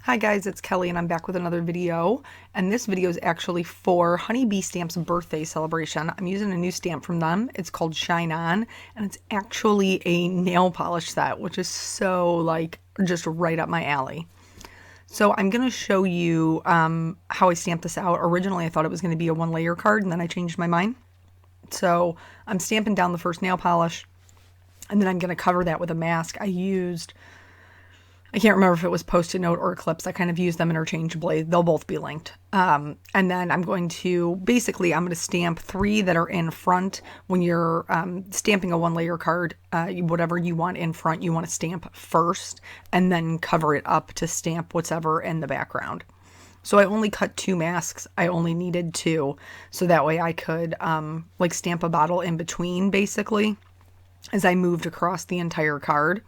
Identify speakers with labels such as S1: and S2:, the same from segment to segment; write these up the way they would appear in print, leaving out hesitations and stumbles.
S1: Hi guys, it's Kelly and I'm back with another video, and this video is actually for Honeybee Stamp's birthday celebration. I'm using a new stamp from them. It's called Shine On, and it's actually a nail polish set, which is so just right up my alley. So I'm going to show you how I stamped this out. Originally I thought it was going to be a one layer card, and then I changed my mind. So I'm stamping down the first nail polish, and then I'm going to cover that with a mask. I can't remember if it was Post-it note or Eclipse. I kind of use them interchangeably. They'll both be linked. And then I'm going to stamp 3 that are in front. When you're stamping a one layer card, whatever you want in front, you want to stamp first and then cover it up to stamp whatever in the background. So I only cut 2 masks. I only needed 2. So that way I could stamp a bottle in between, basically, as I moved across the entire card.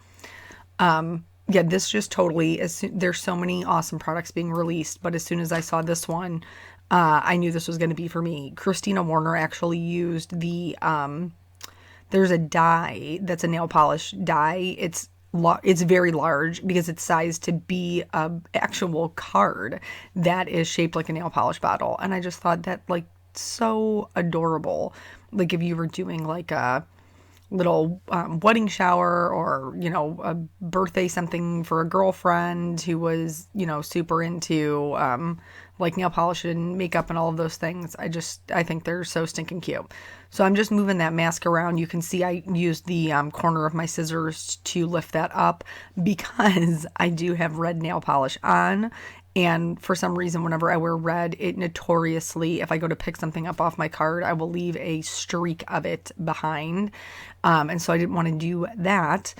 S1: Yeah, this just totally, there's so many awesome products being released, but as soon as I saw this one, I knew this was going to be for me. Christina Warner actually used there's a die that's a nail polish die. It's very large because it's sized to be an actual card that is shaped like a nail polish bottle. And I just thought that so adorable. Like if you were doing a little wedding shower or, a birthday something for a girlfriend who was, super into nail polish and makeup and all of those things. I think they're so stinking cute. So I'm just moving that mask around. You can see I used the corner of my scissors to lift that up because I do have red nail polish on. And for some reason, whenever I wear red, it notoriously, if I go to pick something up off my card, I will leave a streak of it behind. And so I didn't want to do that.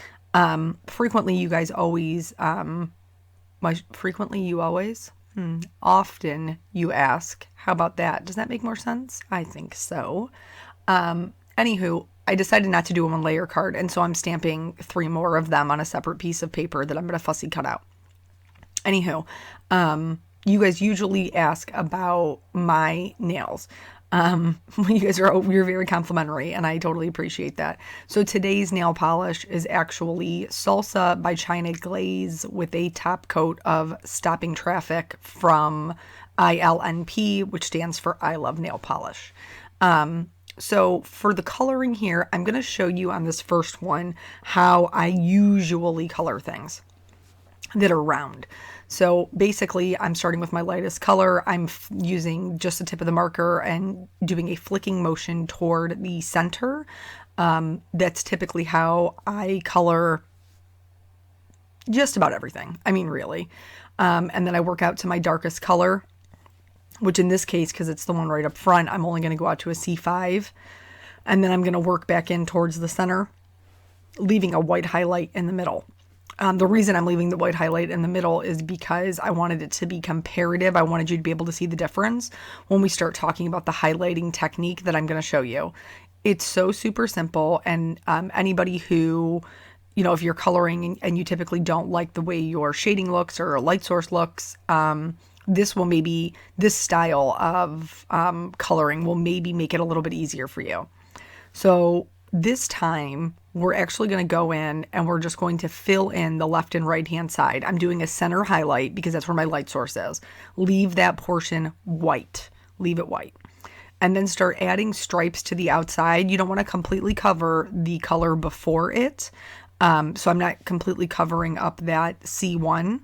S1: Frequently, you guys always, often you ask, how about that? Does that make more sense? I think so. Anywho, I decided not to do a one layer card. And so I'm stamping 3 more of them on a separate piece of paper that I'm going to fussy cut out. Anywho, you guys usually ask about my nails. You're very complimentary, and I totally appreciate that. So today's nail polish is actually Salsa by China Glaze with a top coat of Stopping Traffic from ILNP, which stands for I Love Nail Polish. So for the coloring here, I'm going to show you on this first one how I usually color things that are round. So basically I'm starting with my lightest color. I'm using just the tip of the marker and doing a flicking motion toward the center. That's typically how I color just about everything. I mean, really. And then I work out to my darkest color, which in this case, because it's the one right up front, I'm only going to go out to a C5. And then I'm going to work back in towards the center, leaving a white highlight in the middle. The reason I'm leaving the white highlight in the middle is because I wanted it to be comparative. I wanted you to be able to see the difference when we start talking about the highlighting technique that I'm going to show you. It's so super simple, and anybody who, if you're coloring and you typically don't like the way your shading looks or a light source looks, this style of coloring will maybe make it a little bit easier for you. So this time, we're actually going to go in and we're just going to fill in the left and right hand side. I'm doing a center highlight because that's where my light source is. Leave that portion white. Leave it white. And then start adding stripes to the outside. You don't want to completely cover the color before it. So I'm not completely covering up that C1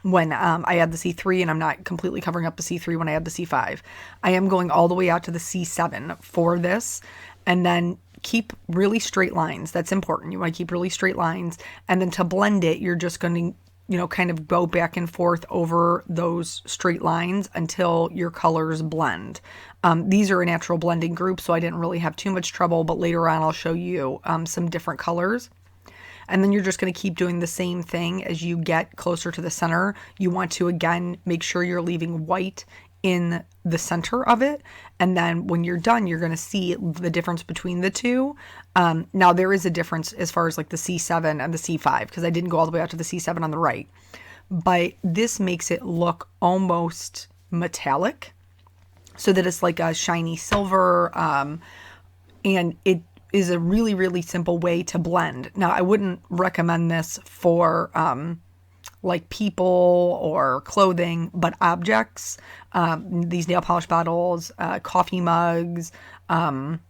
S1: when I add the C3, and I'm not completely covering up the C3 when I add the C5. I am going all the way out to the C7 for this. And then keep really straight lines. That's important. You want to keep really straight lines. And then to blend it, you're just going to, kind of go back and forth over those straight lines until your colors blend. These are a natural blending group, so I didn't really have too much trouble, but later on I'll show you some different colors. And then you're just going to keep doing the same thing as you get closer to the center. You want to, again, make sure you're leaving white in the center of it. And then when you're done, you're going to see the difference between the two. Now there is a difference as far as the C7 and the C5, because I didn't go all the way out to the C7 on the right, but this makes it look almost metallic so that it's like a shiny silver. And it is a really, really simple way to blend. Now I wouldn't recommend this for like people or clothing, but objects, these nail polish bottles, coffee mugs,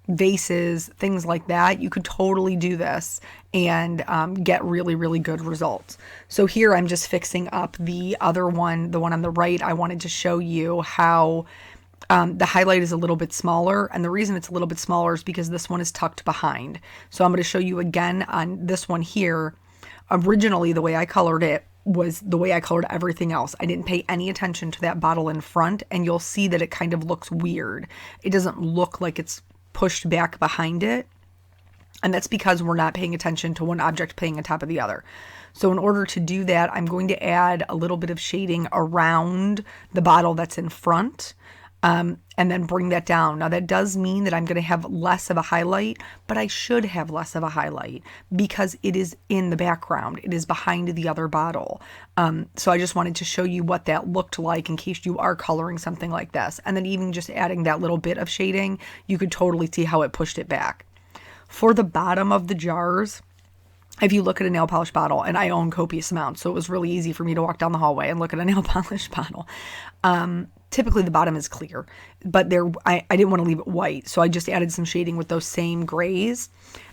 S1: vases, things like that. You could totally do this and get really, really good results. So here I'm just fixing up the other one, the one on the right. I wanted to show you how the highlight is a little bit smaller, and the reason it's a little bit smaller is because this one is tucked behind. So I'm going to show you again on this one here. Originally, the way I colored it was the way I colored everything else. I didn't pay any attention to that bottle in front, and you'll see that it kind of looks weird. It doesn't look like it's pushed back behind it, and that's because we're not paying attention to one object playing on top of the other. So in order to do that, I'm going to add a little bit of shading around the bottle that's in front, and then bring that down. Now that does mean that I'm going to have less of a highlight, but I should have less of a highlight because it is in the background. It is behind the other bottle. So I just wanted to show you what that looked like in case you are coloring something like this. And then even just adding that little bit of shading, you could totally see how it pushed it back. For the bottom of the jars, if you look at a nail polish bottle, and I own copious amounts, so it was really easy for me to walk down the hallway and look at a nail polish bottle. Typically the bottom is clear, but I didn't want to leave it white, so I just added some shading with those same grays,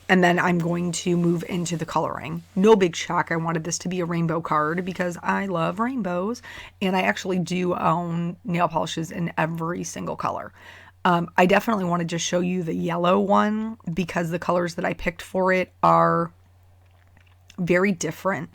S1: and then I'm going to move into the coloring. No big shock, I wanted this to be a rainbow card because I love rainbows, and I actually do own nail polishes in every single color. I definitely wanted to show you the yellow one because the colors that I picked for it are very different.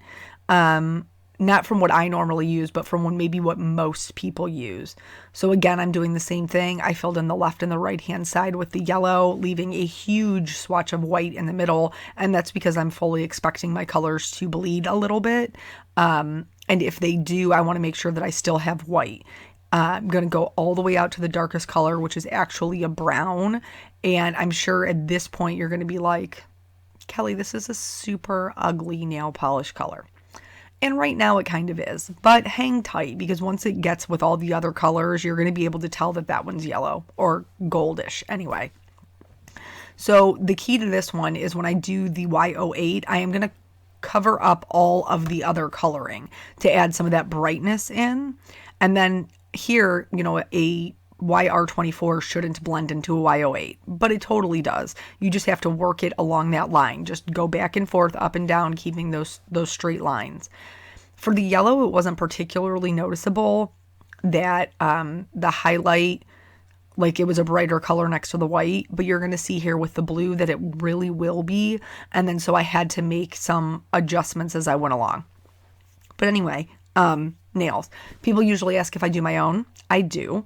S1: Not from what I normally use, but from maybe what most people use. So again, I'm doing the same thing. I filled in the left and the right hand side with the yellow, leaving a huge swatch of white in the middle. And that's because I'm fully expecting my colors to bleed a little bit. And if they do, I want to make sure that I still have white. I'm going to go all the way out to the darkest color, which is actually a brown. And I'm sure at this point you're going to be like, Kelly, this is a super ugly nail polish color. And right now it kind of is, but hang tight because once it gets with all the other colors, you're going to be able to tell that that one's yellow or goldish anyway. So the key to this one is when I do the Y08, I am going to cover up all of the other coloring to add some of that brightness in. And then here, a YR24 shouldn't blend into a Y08, but it totally does. You just have to work it along that line. Just go back and forth, up and down, keeping those straight lines. For the yellow, it wasn't particularly noticeable that the highlight, like it was a brighter color next to the white, but you're going to see here with the blue that it really will be. And then so I had to make some adjustments as I went along. But anyway, nails. People usually ask if I do my own. I do.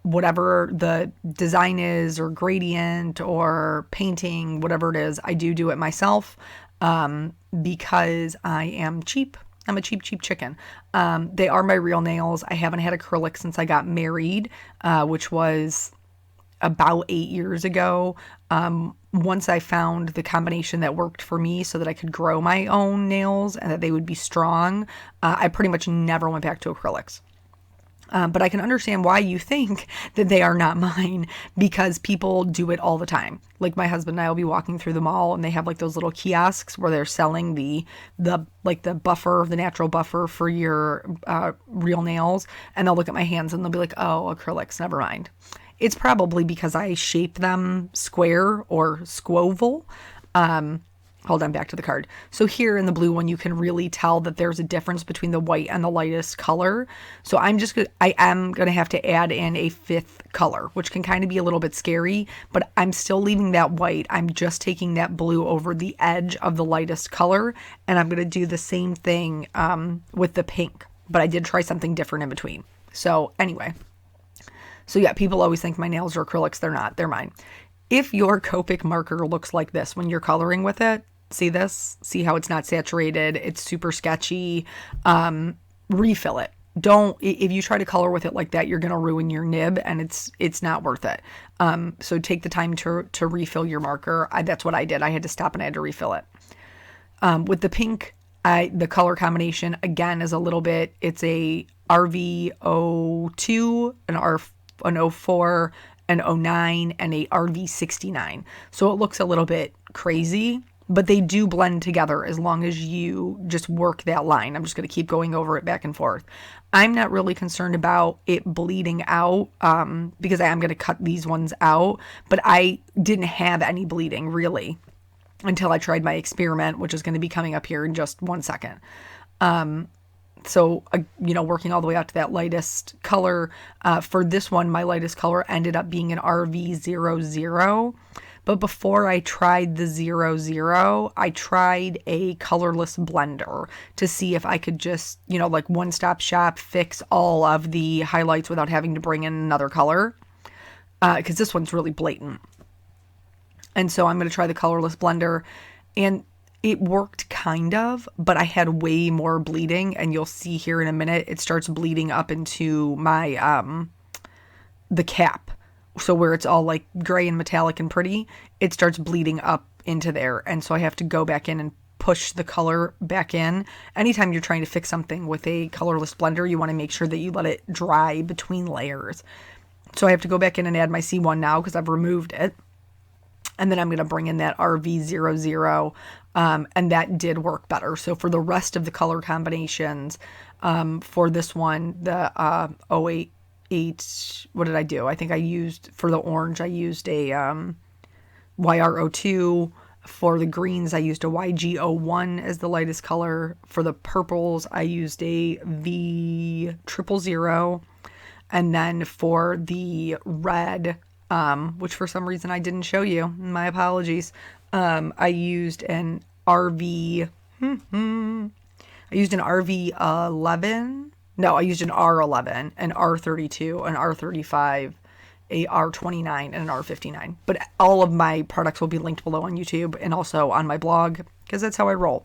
S1: Whatever the design is or gradient or painting, whatever it is, I do it myself because I am cheap. I'm a cheap chicken. They are my real nails. I haven't had acrylic since I got married, which was about 8 years ago. Once I found the combination that worked for me so that I could grow my own nails and that they would be strong, I pretty much never went back to acrylics. But I can understand why you think that they are not mine because people do it all the time. Like my husband and I will be walking through the mall and they have like those little kiosks where they're selling the buffer, the natural buffer for your real nails. And they'll look at my hands and they'll be like, oh, acrylics, never mind. It's probably because I shape them square or squoval. Hold on, back to the card. So here in the blue one, you can really tell that there's a difference between the white and the lightest color. So I am going to have to add in a fifth color, which can kind of be a little bit scary, but I'm still leaving that white. I'm just taking that blue over the edge of the lightest color. And I'm going to do the same thing with the pink, but I did try something different in between. So anyway, so yeah, people always think my nails are acrylics. They're not, they're mine. If your Copic marker looks like this when you're coloring with it, see this? See how it's not saturated? It's super sketchy. Refill it. If you try to color with it like that, you're going to ruin your nib and it's not worth it. So take the time to refill your marker. That's what I did. I had to stop and I had to refill it. With the pink, the color combination again is a little bit, it's a RV02, an 04, an 09, and a RV69. So it looks a little bit crazy, but they do blend together as long as you just work that line. I'm just going to keep going over it back and forth. I'm not really concerned about it bleeding out because I am going to cut these ones out, but I didn't have any bleeding really until I tried my experiment, which is going to be coming up here in just 1 second. So, working all the way out to that lightest color. For this one, my lightest color ended up being an RV00. But before I tried the 00, I tried a colorless blender to see if I could just, like one-stop shop, fix all of the highlights without having to bring in another color. Because this one's really blatant. And so I'm going to try the colorless blender. And it worked kind of, but I had way more bleeding, and you'll see here in a minute, it starts bleeding up into my, the cap. So where it's all like gray and metallic and pretty, it starts bleeding up into there. And so I have to go back in and push the color back in. Anytime you're trying to fix something with a colorless blender, you want to make sure that you let it dry between layers. So I have to go back in and add my C1 now because I've removed it. And then I'm going to bring in that RV00, and that did work better. So for the rest of the color combinations, for this one, the 088, what did I do? I think I used, for the orange, I used a YR02. For the greens, I used a YG01 as the lightest color. For the purples, I used a V000. And then for the red, which for some reason I didn't show you, my apologies. I used an RV, I used an RV11. No, I used an R11, an R32, an R35, a R29, and an R59. But all of my products will be linked below on YouTube and also on my blog, because that's how I roll.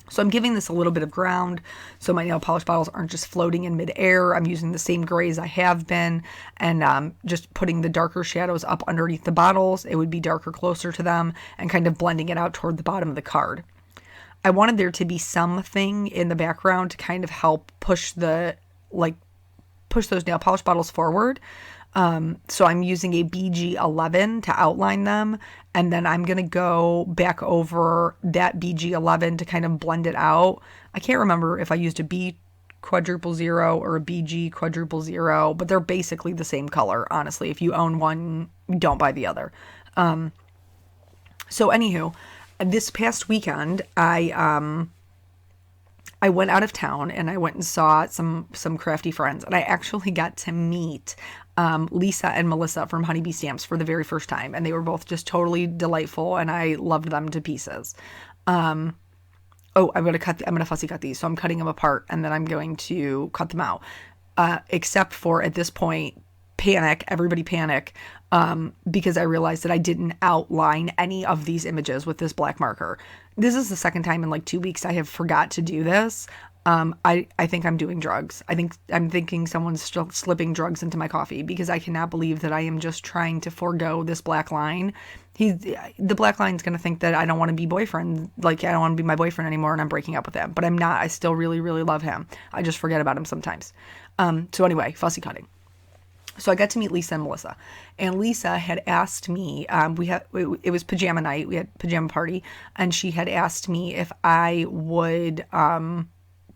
S1: So I'm giving this a little bit of ground so my nail polish bottles aren't just floating in midair. I'm using the same grays I have been, and just putting the darker shadows up underneath the bottles. It would be darker closer to them, and kind of blending it out toward the bottom of the card. I wanted there to be something in the background to kind of help push those nail polish bottles forward. So I'm using a BG11 to outline them, and then I'm going to go back over that BG11 to kind of blend it out. I can't remember if I used a B quadruple zero or a BG quadruple zero, but they're basically the same color, honestly. If you own one, don't buy the other. So anywho, this past weekend, I went out of town and I went and saw some crafty friends, and I actually got to meet Lisa and Melissa from Honeybee Stamps for the very first time, and they were both just totally delightful, and I loved them to pieces. I'm gonna fussy cut these, so I'm cutting them apart, and then I'm going to cut them out. Except for at this point, everybody panic, because I realized that I didn't outline any of these images with this black marker. This is the second time in like 2 weeks I have forgot to do this. I think I'm doing drugs. I'm thinking someone's still slipping drugs into my coffee, because I cannot believe that I am just trying to forego this black line. The black line's going to think that I don't want to be boyfriend. Like, I don't want to be my boyfriend anymore, and I'm breaking up with him, but I'm not. I still really, really love him. I just forget about him sometimes. So anyway, fussy cutting. So I got to meet Lisa and Melissa, and Lisa had asked me, it was pajama night. We had pajama party, and she had asked me if I would,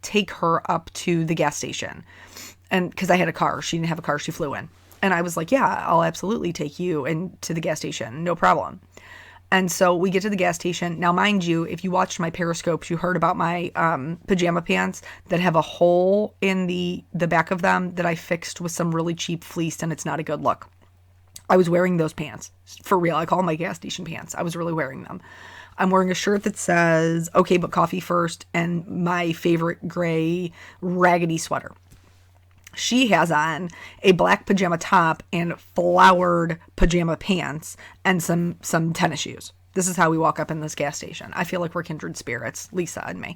S1: take her up to the gas station, and because I had a car, she didn't have a car, she flew in, and I was like, yeah, I'll absolutely take you into the gas station, no problem. And so we get to the gas station. Now, mind you, if you watched my Periscopes, you heard about my pajama pants that have a hole in the back of them that I fixed with some really cheap fleece, and it's not a good look. I was wearing those pants for real. I call them my gas station pants. I was really wearing them. I'm wearing a shirt that says, okay, but coffee first, and my favorite gray raggedy sweater. She has on a black pajama top and flowered pajama pants and some tennis shoes. This is how we walk up in this gas station. I feel like we're kindred spirits, Lisa and me.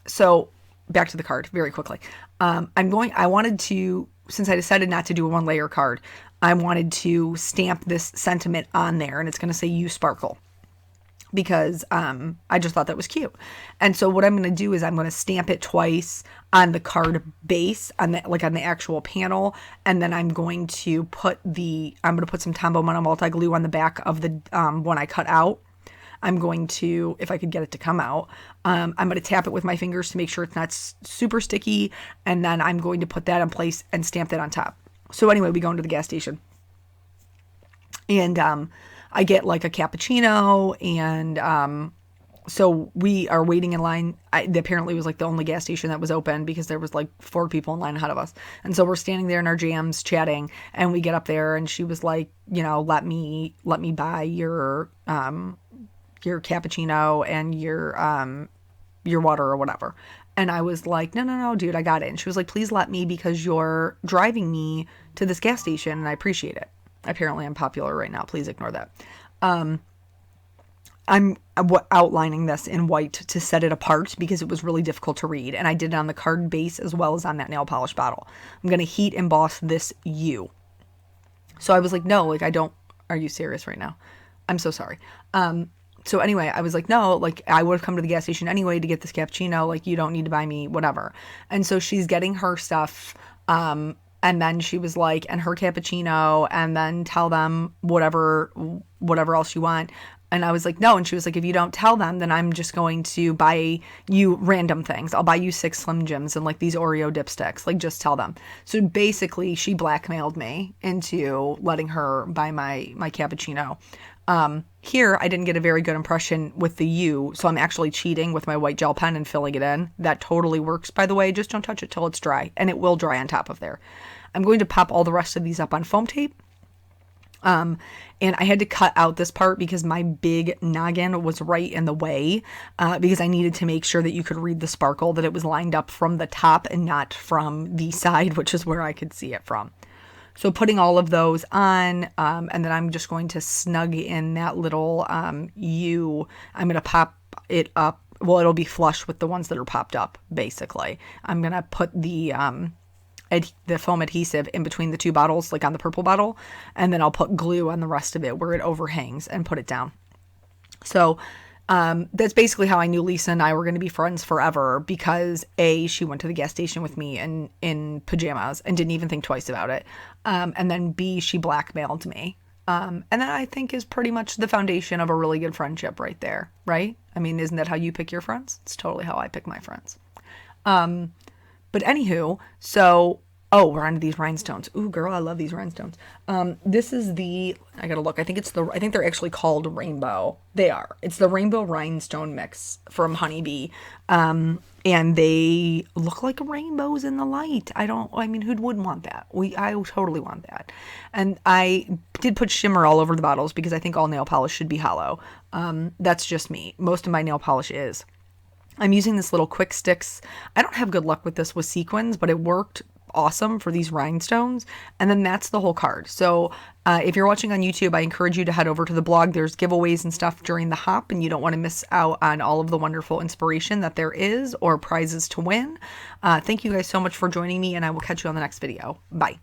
S1: So back to the card very quickly. I wanted to, since I decided not to do a 1-layer card, I wanted to stamp this sentiment on there, and it's going to say "You Sparkle," because I just thought that was cute. And so what I'm going to do is I'm going to stamp it twice on the card base, on the actual panel, and then I'm going to put some Tombow Mono multi glue on the back of the one I cut out. I'm going to, if I could get it to come out, I'm going to tap it with my fingers to make sure it's not super sticky. And then I'm going to put that in place and stamp that on top. So anyway, we go into the gas station. And I get like a cappuccino, and so we are waiting in line. Apparently it was like the only gas station that was open because there was like 4 people in line ahead of us. And so we're standing there in our jams chatting, and we get up there and she was like, you know, let me buy your cappuccino and your water or whatever. And I was like, no, dude, I got it. And she was like, please let me, because you're driving me to this gas station and I appreciate it. Apparently I'm popular right now. Please ignore that. I'm outlining this in white to set it apart because it was really difficult to read. And I did it on the card base as well as on that nail polish bottle. I'm going to heat emboss this U. So I was like, no, like I don't, are you serious right now? I'm so sorry. So anyway, I was like, no, like I would have come to the gas station anyway to get this cappuccino. Like you don't need to buy me whatever. And so she's getting her stuff. And then she was like, and her cappuccino, and then tell them whatever else you want. And I was like, no. And she was like, if you don't tell them, then I'm just going to buy you random things. I'll buy you 6 Slim Jims and like these Oreo dipsticks. Like, just tell them. So basically, she blackmailed me into letting her buy my cappuccino. Here, I didn't get a very good impression with the U, so I'm actually cheating with my white gel pen and filling it in. That totally works, by the way. Just don't touch it till it's dry, and it will dry on top of there. I'm going to pop all the rest of these up on foam tape. And I had to cut out this part because my big noggin was right in the way, because I needed to make sure that you could read the sparkle, that it was lined up from the top and not from the side, which is where I could see it from. So putting all of those on, and then I'm just going to snug in that little U. I'm going to pop it up. Well, it'll be flush with the ones that are popped up, basically. I'm going to put the foam adhesive in between the 2 bottles, like on the purple bottle, and then I'll put glue on the rest of it where it overhangs and put it down. So that's basically how I knew Lisa and I were going to be friends forever, because A, she went to the gas station with me in pajamas and didn't even think twice about it. And then B, she blackmailed me. And that I think is pretty much the foundation of a really good friendship right there, right? I mean, isn't that how you pick your friends? It's totally how I pick my friends. But anywho, so, we're onto these rhinestones. Ooh, girl, I love these rhinestones. This is I gotta look. I think they're actually called Rainbow. They are. It's the Rainbow Rhinestone Mix from Honeybee. And they look like rainbows in the light. I mean, who wouldn't want that? I totally want that. And I did put shimmer all over the bottles because I think all nail polish should be hollow. That's just me. Most of my nail polish is. I'm using this little Quick Sticks. I don't have good luck with this with sequins, but it worked awesome for these rhinestones. And then that's the whole card. So if you're watching on YouTube, I encourage you to head over to the blog. There's giveaways and stuff during the hop, and you don't want to miss out on all of the wonderful inspiration that there is or prizes to win. Thank you guys so much for joining me, and I will catch you on the next video. Bye.